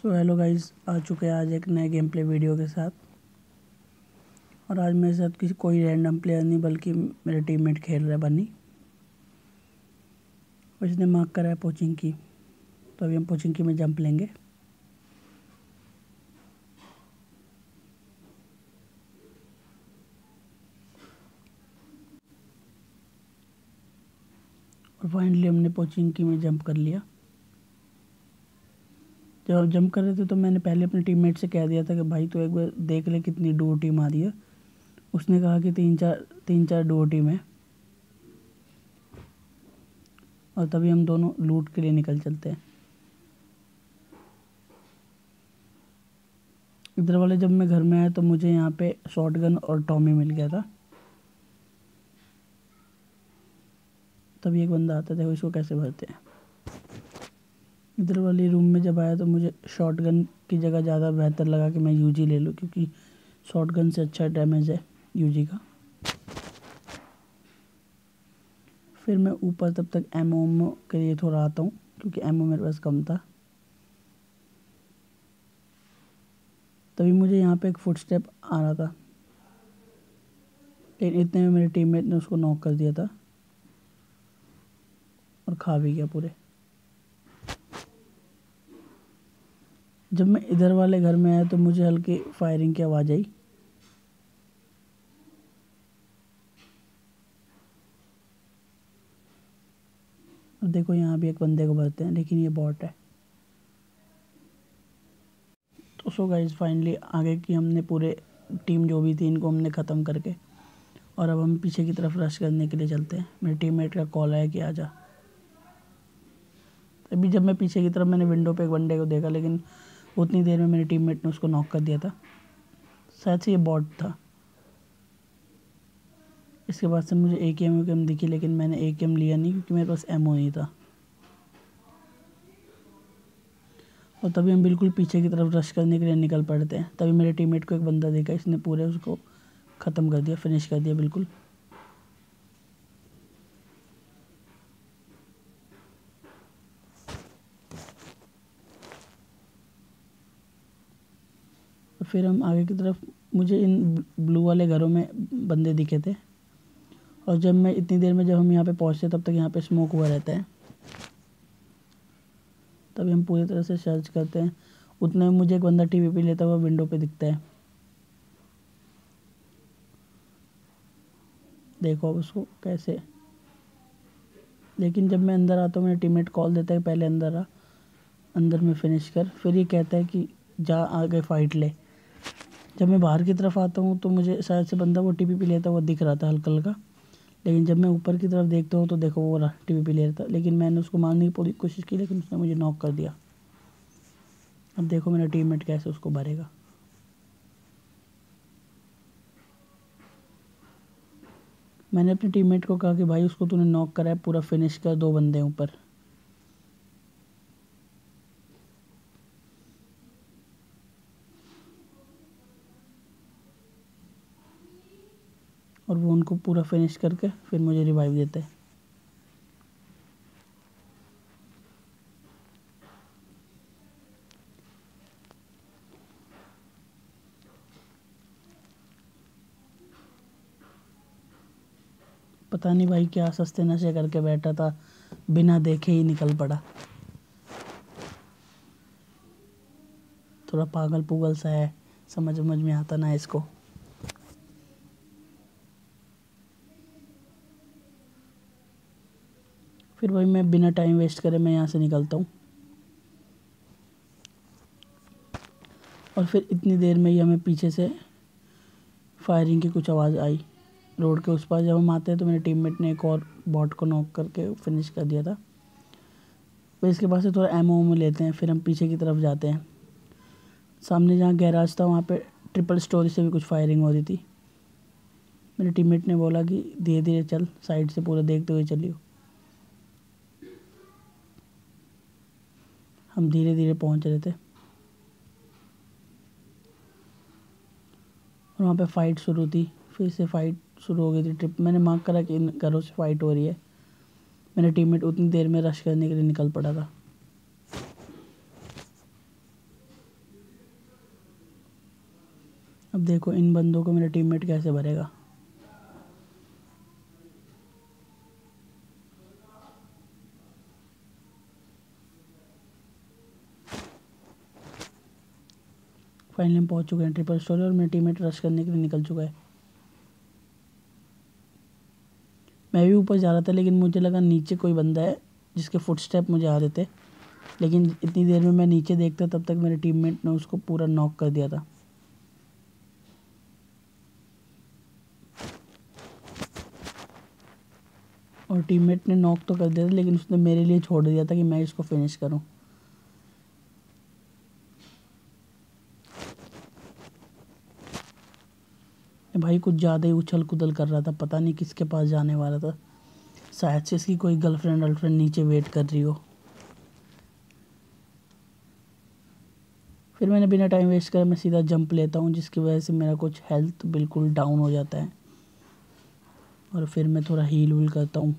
So hello guys, आ चुके हैं आज एक नए गेम प्ले वीडियो के साथ। और आज मेरे साथ किसी कोई रैंडम प्लेयर नहीं बल्कि मेरे टीममेट खेल रहा है बनी। और इसने मार्क करा है पोचिंकी, तो अभी हम पोचिंकी में जंप लेंगे। और फाइनली हमने पोचिंकी में जंप कर लिया। जब हम जंप कर रहे थे तो मैंने पहले अपने टीममेट से कह दिया था कि भाई तो एक बार देख ले कितनी डुओ टीम आ रही है। उसने कहा कि तीन चार डुओ टीम है। और तभी हम दोनों लूट के लिए निकल चलते हैं। इधर वाले जब मैं घर में आया तो मुझे यहाँ पे शॉटगन और टॉमी मिल गया था। तभी एक बंदा आता था, इसको कैसे भरते हैं। इधर वाली रूम में जब आया तो मुझे शॉटगन की जगह ज़्यादा बेहतर लगा कि मैं यूजी ले लूँ, क्योंकि शॉटगन से अच्छा डैमेज है यूजी का। फिर मैं ऊपर तब तक एमओ के लिए थोड़ा आता हूँ, क्योंकि एमओ मेरे पास कम था। तभी मुझे यहाँ पे एक फुटस्टेप आ रहा था, लेकिन इतने में मेरे टीममेट ने उसको नॉक कर दिया था और खा भी गया पूरे। जब मैं इधर वाले घर में आया तो मुझे हल्की फायरिंग की आवाज़ आई। और देखो यहाँ भी एक बंदे को भरते हैं, लेकिन ये बॉट है। तो सो गाइस, फाइनली आगे की हमने पूरे टीम जो भी थी इनको हमने ख़त्म करके, और अब हम पीछे की तरफ रश करने के लिए चलते हैं। मेरे टीममेट का कॉल आया कि आजा। अभी जब मैं पीछे की तरफ मैंने विंडो पे एक बंदे को देखा, लेकिन उतनी देर में मेरे टीममेट ने उसको नॉक कर दिया था। शायद से ये बॉट था। इसके बाद से मुझे AKM दिखी, लेकिन मैंने AKM लिया नहीं क्योंकि मेरे पास एमओ नहीं था। और तभी हम बिल्कुल पीछे की तरफ रश करने के लिए निकल पड़ते हैं। तभी मेरे टीममेट को एक बंदा देखा, इसने पूरे उसको ख़त्म कर दिया, फिनिश कर दिया बिल्कुल। फिर हम आगे की तरफ, मुझे इन ब्लू वाले घरों में बंदे दिखे थे। और जब मैं इतनी देर में जब हम यहाँ पे पहुँचते तब तक यहाँ पे स्मोक हुआ रहता है। तभी हम पूरी तरह से सर्च करते हैं। उतने में मुझे एक बंदा TVP लेता हुआ विंडो पे दिखता है। देखो अब उसको कैसे। लेकिन जब मैं अंदर आता हूँ मेरा टीममेट कॉल देता है पहले अंदर आ, अंदर में फिनिश कर। फिर ये कहता है कि जा आगे फाइट ले। जब मैं बाहर की तरफ आता हूँ तो मुझे शायद से बंदा वो TVP लेता हुआ दिख रहा था हल्का हल्का। लेकिन जब मैं ऊपर की तरफ देखता हूँ तो देखो वो रहा TVP ले रहा था। लेकिन मैंने उसको मारने की पूरी कोशिश की, लेकिन उसने मुझे नॉक कर दिया। अब देखो मेरा टीममेट कैसे उसको भरेगा। मैंने अपने टीममेट को कहा कि भाई उसको तूने नॉक करा है, पूरा फिनिश कर, 2 बंदे ऊपर। और वो उनको पूरा फिनिश करके फिर मुझे रिवाइव देते हैं। पता नहीं भाई क्या सस्ते नशे करके बैठा था, बिना देखे ही निकल पड़ा। थोड़ा पागल पुगल सा है, समझ में आता ना इसको। फिर वही मैं बिना टाइम वेस्ट करे मैं यहाँ से निकलता हूँ। और फिर इतनी देर में ही हमें पीछे से फायरिंग की कुछ आवाज़ आई। रोड के उस पार जब हम आते हैं तो मेरे टीममेट ने एक और बॉट को नॉक करके फिनिश कर दिया था। फिर इसके पास से थोड़ा एमओ लेते हैं, फिर हम पीछे की तरफ जाते हैं। सामने जहाँ गैराज था वहाँ पे ट्रिपल स्टोरी से भी कुछ फायरिंग हो रही थी। मेरे टीममेट ने बोला कि धीरे धीरे चल, साइड से पूरा देखते हुए चलियो। हम धीरे धीरे पहुँच रहे थे और वहाँ पे फाइट शुरू थी। फिर से फाइट शुरू हो गई थी। ट्रिप मैंने मार्क करा कि इन घरों से फाइट हो रही है। मेरा टीममेट उतनी देर में रश करने के लिए निकल पड़ा था। अब देखो इन बंदों को मेरा टीममेट कैसे भरेगा। फाइनली हम पहुंच चुके हैं ट्रिपल स्टोरी और मेरा टीममेट रश करने के लिए निकल चुका है। मैं भी ऊपर जा रहा था लेकिन मुझे लगा नीचे कोई बंदा है जिसके फुटस्टेप मुझे आ रहे थे, लेकिन इतनी देर में मैं नीचे देखता तब तक मेरे टीममेट ने उसको पूरा नॉक कर दिया था। और टीममेट ने नॉक तो कर दिया था लेकिन उसने मेरे लिए छोड़ दिया था कि मैं इसको फिनिश करूं। भाई कुछ ज़्यादा ही उछल कूदल कर रहा था, पता नहीं किसके पास जाने वाला था। शायद से इसकी कोई गर्लफ्रेंड नीचे वेट कर रही हो। फिर मैंने बिना टाइम वेस्ट करे मैं सीधा जंप लेता हूँ, जिसकी वजह से मेरा कुछ हेल्थ बिल्कुल डाउन हो जाता है। और फिर मैं थोड़ा हील वील करता हूँ,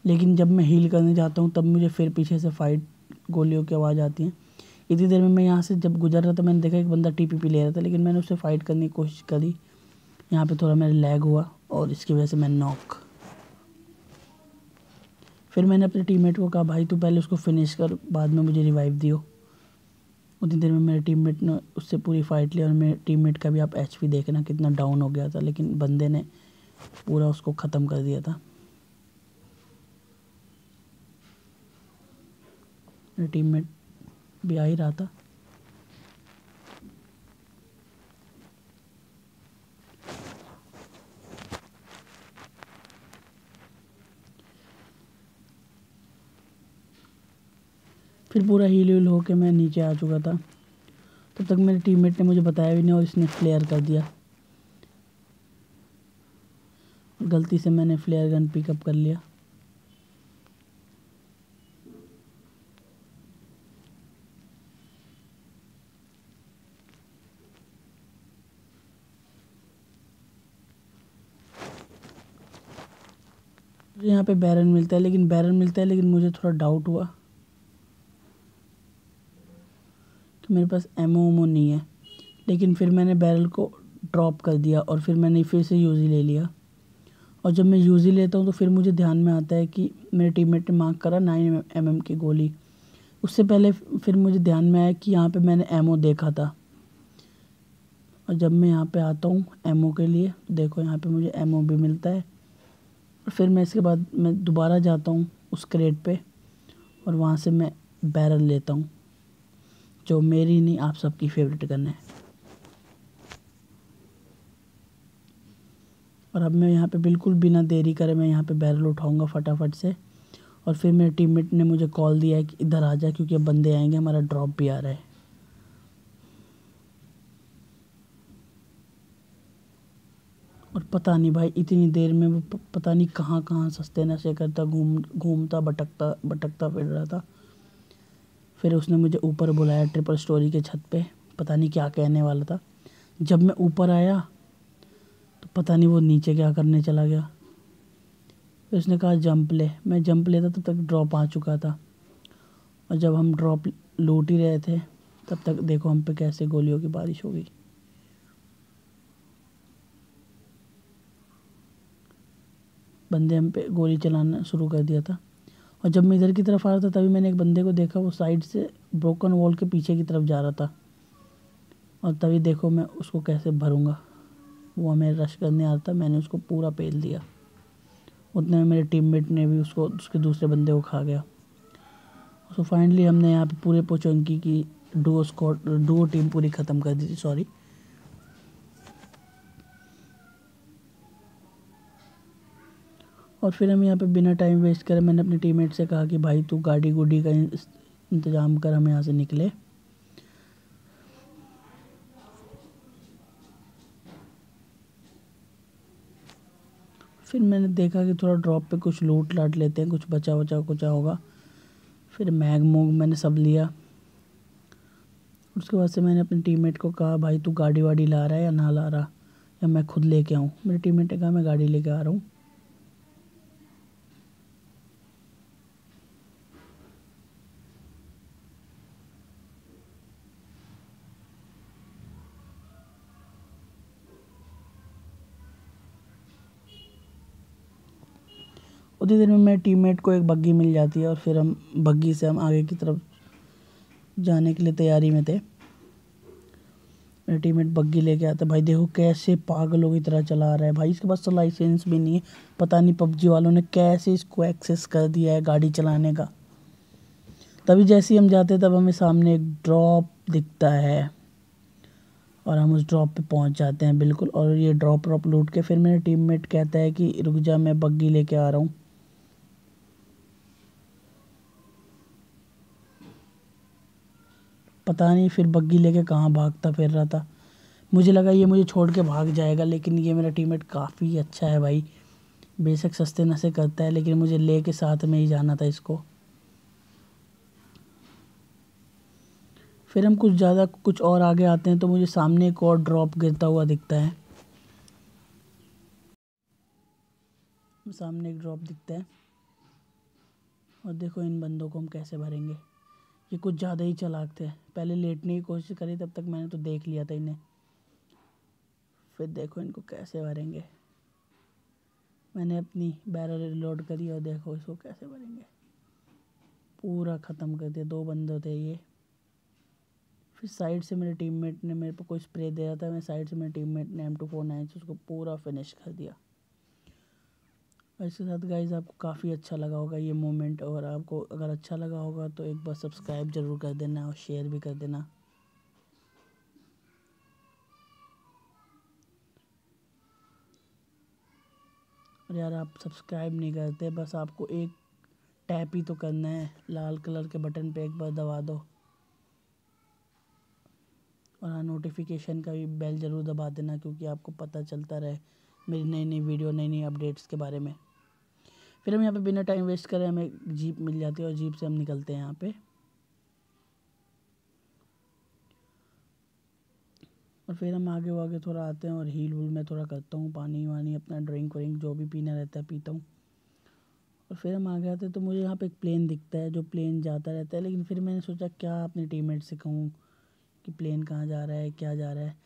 लेकिन जब मैं हील करने जाता हूँ तब मुझे फिर पीछे से फाइट गोलियों की आवाज़ आती है। इतनी देर में मैं यहाँ से जब गुजर रहा था मैंने देखा एक बंदा टीपीपी ले रहा था, लेकिन मैंने उससे फाइट करने की कोशिश करी। यहाँ पे थोड़ा मेरा लैग हुआ और इसकी वजह से मैं नॉक। फिर मैंने अपने टीममेट को कहा भाई तू पहले उसको फिनिश कर, बाद में मुझे रिवाइव दियो। उतनी देर में मेरे टीममेट ने उससे पूरी फाइट ली और मेरे टीममेट का भी आप एचपी देखना कितना डाउन हो गया था, लेकिन बंदे ने पूरा उसको ख़त्म कर दिया था। मेरा टीममेट भी आ ही रहा था। फिर पूरा हील वील होके मैं नीचे आ चुका था। तब तक मेरे टीममेट ने मुझे बताया भी नहीं और इसने फ्लेयर कर दिया। गलती से मैंने फ्लेयर गन पिकअप कर लिया। यहाँ पे बैरन मिलता है लेकिन मुझे थोड़ा डाउट हुआ कि मेरे पास एमो ओमो नहीं है। लेकिन फिर मैंने बैरल को ड्रॉप कर दिया और फिर मैंने फिर से यूज़ी ले लिया। और जब मैं यूज़ी लेता हूँ तो फिर मुझे ध्यान में आता है कि मेरे टीममेट ने मार्क करा 9 mm की गोली। उससे पहले फिर मुझे ध्यान में आया कि यहाँ पे मैंने एमो देखा था। और जब मैं यहाँ पे आता हूँ एमो के लिए, देखो यहाँ पे मुझे एमओ भी मिलता है। और फिर मैं इसके बाद मैं दोबारा जाता हूँ उस क्रेट पे और वहाँ से मैं बैरल लेता हूँ, जो मेरी नहीं आप सबकी फेवरेट गन है। और अब मैं यहाँ पे बिल्कुल बिना देरी करे मैं यहाँ पे बैरल उठाऊँगा फटाफट से। और फिर मेरे टीममेट ने मुझे कॉल दिया है कि इधर आ जा क्योंकि अब बंदे आएंगे, हमारा ड्रॉप भी आ रहा है। और पता नहीं भाई इतनी देर में वो पता नहीं कहाँ कहाँ सस्ते नशे करता घूमता भटकता भटकता फिर रहा था। फिर उसने मुझे ऊपर बुलाया ट्रिपल स्टोरी के छत पे, पता नहीं क्या कहने वाला था। जब मैं ऊपर आया तो पता नहीं वो नीचे क्या करने चला गया। फिर उसने कहा जंप ले, मैं जंप लेता तब तक ड्रॉप आ चुका था। और जब हम ड्रॉप लूट ही रहे थे तब तक देखो हम पे कैसे गोलियों की बारिश हो गई। बंदे हम पे गोली चलाना शुरू कर दिया था। और जब मैं इधर की तरफ आ रहा था तभी मैंने एक बंदे को देखा, वो साइड से ब्रोकन वॉल के पीछे की तरफ जा रहा था। और तभी देखो मैं उसको कैसे भरूंगा। वो हमें रश करने आ रहा था, मैंने उसको पूरा पेल दिया। उतने में मेरे टीममेट ने भी उसको उसके दूसरे बंदे को खा गया। सो फाइनली हमने यहाँ पे पूरे पोचंकी की डुओ टीम पूरी ख़त्म कर दी थी, सॉरी। और फिर हम यहाँ पे बिना टाइम वेस्ट करे मैंने अपने टीममेट से कहा कि भाई तू गाड़ी गुडी का इंतज़ाम कर, हम यहाँ से निकले। फिर मैंने देखा कि थोड़ा ड्रॉप पे कुछ लूट लाट लेते हैं, कुछ बचा बचा कुछ होगा। फिर मैग मोग मैंने सब लिया। उसके बाद से मैंने अपने टीममेट को कहा भाई तू गाड़ी वाड़ी ला रहा है या ना ला रहा, या मैं खुद लेके आऊँ। मेरे टीममेट ने कहा मैं गाड़ी लेके आ रहा हूँ। उतनी देर में मेरे टीममेट को एक बग्गी मिल जाती है और फिर हम बग्गी से हम आगे की तरफ जाने के लिए तैयारी में थे। मेरे टीममेट बग्गी लेके आते, भाई देखो कैसे पागलों की तरह चला रहा है भाई, इसके पास तो लाइसेंस भी नहीं है। पता नहीं पबजी वालों ने कैसे इसको एक्सेस कर दिया है गाड़ी चलाने का। तभी जैसे ही हम जाते तब हमें सामने एक ड्रॉप दिखता है और हम उस ड्रॉप पे पहुंच जाते हैं बिल्कुल। और ये ड्रॉप लूट के फिर मेरे टीममेट कहता है कि रुक जा, मैं बग्गी लेके आ रहा हूँ। पता नहीं फिर बग्गी लेके कहाँ भागता फिर रहा था। मुझे लगा ये मुझे छोड़ के भाग जाएगा, लेकिन ये मेरा टीममेट काफ़ी अच्छा है भाई। बेशक सस्ते नशे करता है लेकिन मुझे ले के साथ में ही जाना था इसको। फिर हम कुछ और आगे आते हैं तो मुझे सामने एक और ड्रॉप गिरता हुआ दिखता है। सामने एक ड्रॉप दिखता है और देखो इन बंदों को हम कैसे भरेंगे। ये कुछ ज़्यादा ही चालाक थे, पहले लेटने की कोशिश करी, तब तक मैंने तो देख लिया था इन्हें। फिर देखो इनको कैसे भरेंगे। मैंने अपनी बैरल रिलोड करी और देखो इसको कैसे भरेंगे। पूरा ख़त्म कर दिया, 2 बंदे थे ये। फिर साइड से मेरे टीममेट ने मेरे को कोई स्प्रे दे रहा था, मैं साइड से मेरे टीममेट ने M249 से उसको पूरा फिनिश कर दिया। और इसके साथ गाइस आपको काफ़ी अच्छा लगा होगा ये मोमेंट, और आपको अगर अच्छा लगा होगा तो एक बार सब्सक्राइब ज़रूर कर देना और शेयर भी कर देना। और यार आप सब्सक्राइब नहीं करते, बस आपको एक टैप ही तो करना है, लाल कलर के बटन पे एक बार दबा दो। और हाँ, नोटिफिकेशन का भी बेल ज़रूर दबा देना, क्योंकि आपको पता चलता रहे मेरी नई नई वीडियो, नई नई अपडेट्स के बारे में। फिर हम यहाँ पे बिना टाइम वेस्ट करे हमें जीप मिल जाती है और जीप से हम निकलते हैं यहाँ पे। और फिर हम आगे थोड़ा आते हैं और हील वूल में थोड़ा करता हूँ, पानी वानी अपना ड्रिंक व्रिंक जो भी पीना रहता है पीता हूँ। और फिर हम आगे आते हैं तो मुझे यहाँ पे एक प्लेन दिखता है, जो प्लेन जाता रहता है। लेकिन फिर मैंने सोचा क्या अपने टीममेट से कहूँ कि प्लेन कहाँ जा रहा है, क्या जा रहा है।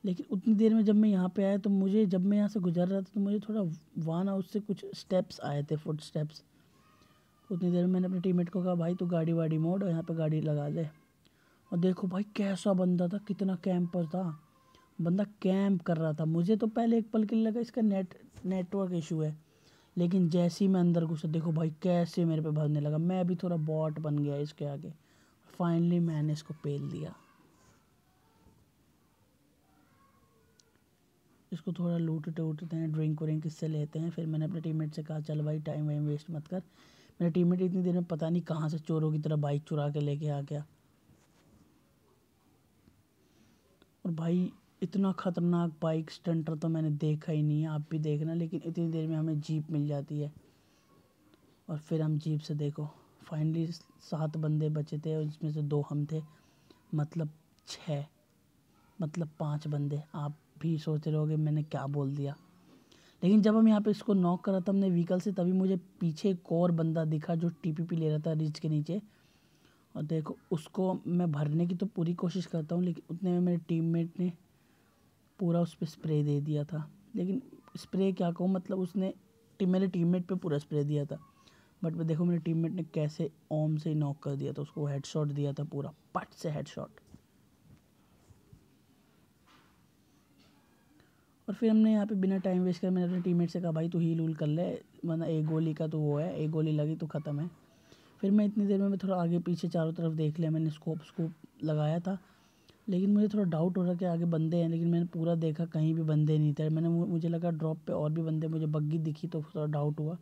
लेकिन उतनी देर में जब मैं यहाँ पे आया तो मुझे, जब मैं यहाँ से गुजर रहा था तो मुझे थोड़ा वान हाउस से कुछ स्टेप्स आए थे, फुट स्टेप्स। उतनी देर में मैंने अपने टीममेट को कहा भाई तू गाड़ी वाड़ी मोड़ और यहाँ पे गाड़ी लगा ले। और देखो भाई कैसा बंदा था, कितना कैंपर था, बंदा कैंप कर रहा था। मुझे तो पहले एक पल के लिए लगा इसका नेटवर्क इशू है, लेकिन जैसे ही मैं अंदर घुसा देखो भाई कैसे मेरे पे भरने लगा। मैं भी थोड़ा बॉट बन गया इसके आगे। फाइनली मैंने इसको पेल दिया। इसको थोड़ा लूटते उठते हैं, ड्रिंक व्रिंक इससे लेते हैं। फिर मैंने अपने टीममेट से कहा चल भाई टाइम वाइम वेस्ट मत कर। मेरा टीममेट इतनी देर में पता नहीं कहाँ से चोरों की तरह बाइक चुरा के लेके आ गया। और भाई इतना ख़तरनाक बाइक स्टंटर तो मैंने देखा ही नहीं है, आप भी देखना। लेकिन इतनी देर में हमें जीप मिल जाती है और फिर हम जीप से देखो फाइनली 7 बंदे बचे थे और जिसमें से 2 हम थे, मतलब 6, मतलब 5 बंदे। आप भी सोच रहे होगे मैंने क्या बोल दिया। लेकिन जब हम यहाँ पे इसको नॉक करा था हमने व्हीकल से, तभी मुझे पीछे एक और बंदा दिखा जो टीपीपी ले रहा था रिज के नीचे। और देखो उसको मैं भरने की तो पूरी कोशिश करता हूँ, लेकिन उतने में मेरे टीममेट ने पूरा उस पर स्प्रे दे दिया था। लेकिन स्प्रे क्या कहूँ, मतलब उसने मेरे टीममेट पे पूरा स्प्रे दिया था। बट देखो मेरे टीममेट ने कैसे ओम से ही नॉक कर दिया था उसको, हेडशॉट दिया था पूरा, पट से हेडशॉट। और फिर हमने यहाँ पे बिना टाइम वेस्ट कर मैंने अपने टीममेट से कहा भाई तू हील वूल कर ले, वरना एक गोली का तो वो है, एक गोली लगी तो ख़त्म है। फिर मैं इतनी देर में मैं थोड़ा आगे पीछे चारों तरफ देख लिया, मैंने स्कोप लगाया था। लेकिन मुझे थोड़ा डाउट हो रहा कि आगे बंदे हैं, लेकिन मैंने पूरा देखा कहीं भी बंदे नहीं थे। मुझे लगा ड्रॉप पे और भी बंदे, मुझे बग्गी दिखी तो थोड़ा डाउट हुआ।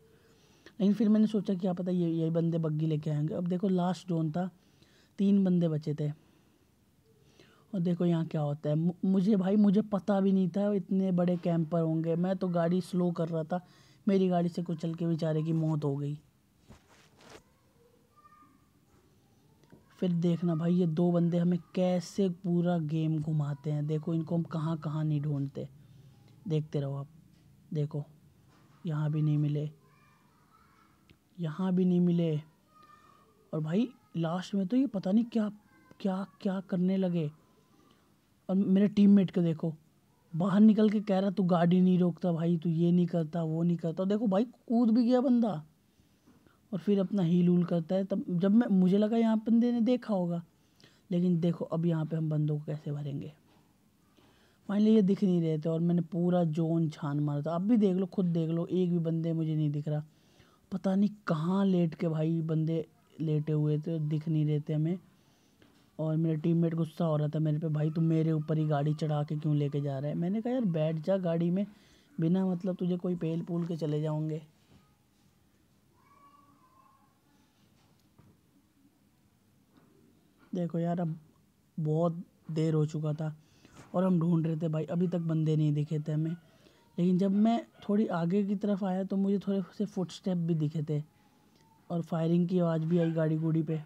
लेकिन फिर मैंने सोचा क्या पता यही बंदे बग्गी लेके आएंगे। अब देखो लास्ट जोन था, 3 बंदे बचे थे। और देखो यहाँ क्या होता है, मुझे पता भी नहीं था इतने बड़े कैंपर होंगे। मैं तो गाड़ी स्लो कर रहा था, मेरी गाड़ी से कुचल के बेचारे की मौत हो गई। फिर देखना भाई ये 2 बंदे हमें कैसे पूरा गेम घुमाते हैं। देखो इनको हम कहाँ कहाँ नहीं ढूंढते, देखते रहो आप। देखो यहाँ भी नहीं मिले, यहाँ भी नहीं मिले। और भाई लास्ट में तो ये पता नहीं क्या क्या क्या करने लगे। और मेरे टीममेट को देखो, बाहर निकल के कह रहा तू गाड़ी नहीं रोकता भाई, तू ये नहीं करता वो नहीं करता। देखो भाई कूद भी गया बंदा और फिर अपना हील ऊल करता है। तब जब मैं मुझे लगा यहाँ बंदे ने देखा होगा, लेकिन देखो अब यहाँ पे हम बंदों को कैसे भरेंगे। फाइनली ये दिख नहीं रहे थे और मैंने पूरा जोन छान मारा था। अब भी देख लो, खुद देख लो, एक भी बंदे मुझे नहीं दिख रहा। पता नहीं कहाँ लेट के भाई बंदे लेटे हुए थे, दिख नहीं रहे थे हमें। और मेरे टीममेट गुस्सा हो रहा था मेरे पे, भाई तुम मेरे ऊपर ही गाड़ी चढ़ा के क्यों लेके जा रहा है। मैंने कहा यार बैठ जा गाड़ी में, बिना मतलब तुझे कोई पेल पूल के चले जाओगे। देखो यार अब बहुत देर हो चुका था और हम ढूंढ रहे थे भाई, अभी तक बंदे नहीं दिखे थे हमें। लेकिन जब मैं थोड़ी आगे की तरफ आया तो मुझे थोड़े से फुटस्टेप भी दिखे थे और फायरिंग की आवाज़ भी आई गाड़ी गुड़ी पे।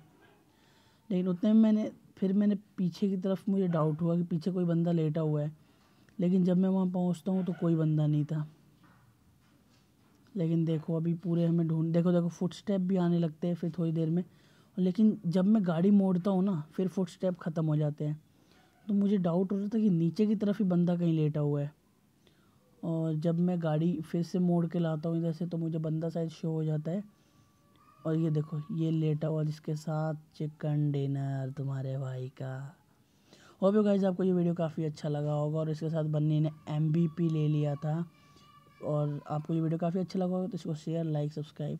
लेकिन उतने में मैंने पीछे की तरफ, मुझे डाउट हुआ कि पीछे कोई बंदा लेटा हुआ है। लेकिन जब मैं वहाँ पहुँचता हूँ तो कोई बंदा नहीं था। लेकिन देखो अभी पूरे हमें देखो फुटस्टेप भी आने लगते हैं फिर थोड़ी देर में। लेकिन जब मैं गाड़ी मोड़ता हूँ ना, फिर फुटस्टेप ख़त्म हो जाते हैं। तो मुझे डाउट हो रहा था कि नीचे की तरफ ही बंदा कहीं लेटा हुआ है। और जब मैं गाड़ी फिर से मोड़ के लाता हूँ इधर से, तो मुझे बंदा शायद शो हो जाता है। और ये देखो ये लेटा हुआ, जिसके साथ चिकन डिनर तुम्हारे भाई का। होप यू गाइस आपको ये वीडियो काफ़ी अच्छा लगा होगा और इसके साथ बन्नी ने MVP ले लिया था। और आपको ये वीडियो काफ़ी अच्छा लगा होगा तो इसको शेयर, लाइक, सब्सक्राइब